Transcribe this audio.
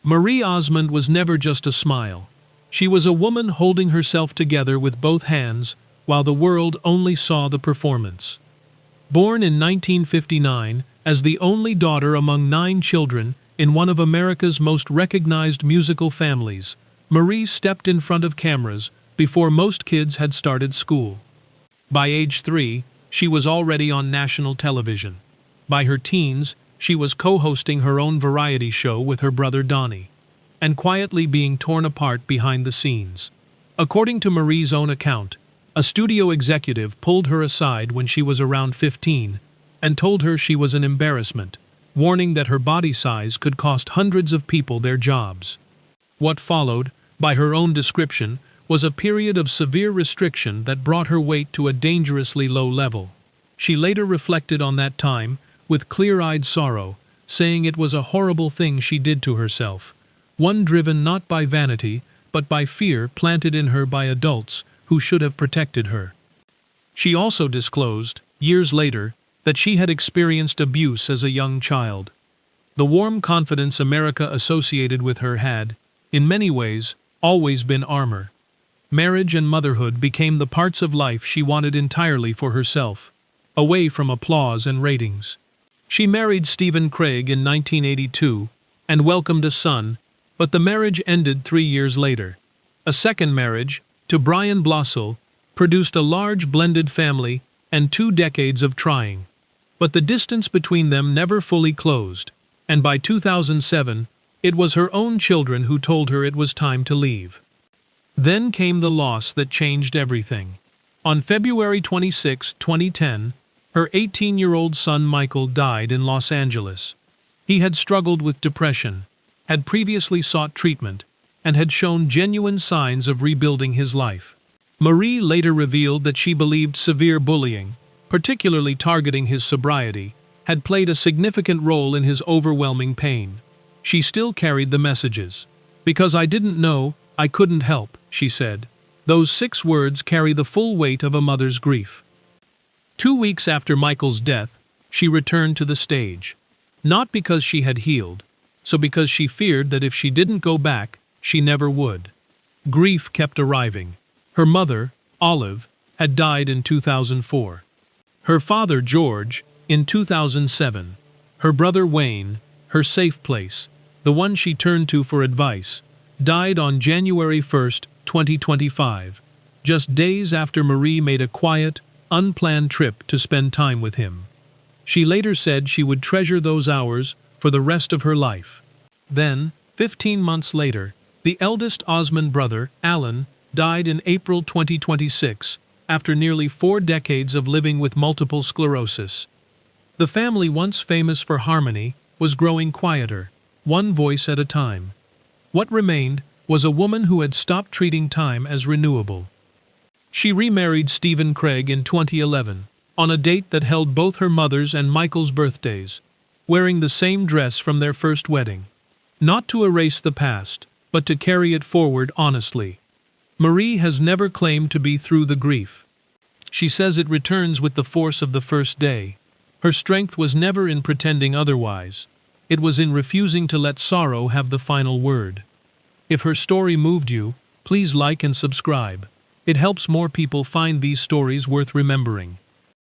Marie Osmond was never just a smile. She was a woman holding herself together with both hands, while the world only saw the performance. Born in 1959, as the only daughter among 9 children in one of America's most recognized musical families, Marie stepped in front of cameras before most kids had started school. By age 3, she was already on national television. By her teens, she was co-hosting her own variety show with her brother Donnie, and quietly being torn apart behind the scenes. According to Marie's own account, a studio executive pulled her aside when she was around 15 and told her she was an embarrassment, warning that her body size could cost hundreds of people their jobs. What followed, by her own description, was a period of severe restriction that brought her weight to a dangerously low level. She later reflected on that time with clear-eyed sorrow, saying it was a horrible thing she did to herself, one driven not by vanity, but by fear planted in her by adults who should have protected her. She also disclosed, years later, that she had experienced abuse as a young child. The warm confidence America associated with her had, in many ways, always been armor. Marriage and motherhood became the parts of life she wanted entirely for herself, away from applause and ratings. She married Stephen Craig in 1982 and welcomed a son, but the marriage ended 3 years later. A second marriage, to Brian Blossel, produced a large blended family and 2 decades of trying. But the distance between them never fully closed, and by 2007, it was her own children who told her it was time to leave. Then came the loss that changed everything. On February 26, 2010, her 18-year-old son Michael died in Los Angeles. He had struggled with depression, had previously sought treatment, and had shown genuine signs of rebuilding his life. Marie later revealed that she believed severe bullying, particularly targeting his sobriety, had played a significant role in his overwhelming pain. She still carried the messages. "Because I didn't know, I couldn't help," she said. Those 6 words carry the full weight of a mother's grief. 2 weeks after Michael's death, she returned to the stage. Not because she had healed, so because she feared that if she didn't go back, she never would. Grief kept arriving. Her mother, Olive, had died in 2004. Her father, George, in 2007. Her brother Wayne, her safe place, the one she turned to for advice, died on January 1, 2025, just days after Marie made a quiet, unplanned trip to spend time with him. She later said she would treasure those hours for the rest of her life. Then, 15 months later, the eldest Osmond brother, Alan, died in April 2026 after nearly 4 decades of living with multiple sclerosis. The family, once famous for harmony, was growing quieter, one voice at a time. What remained was a woman who had stopped treating time as renewable. She remarried Stephen Craig in 2011, on a date that held both her mother's and Michael's birthdays, wearing the same dress from their first wedding. Not to erase the past, but to carry it forward honestly. Marie has never claimed to be through the grief. She says it returns with the force of the first day. Her strength was never in pretending otherwise. It was in refusing to let sorrow have the final word. If her story moved you, please like and subscribe. It helps more people find these stories worth remembering.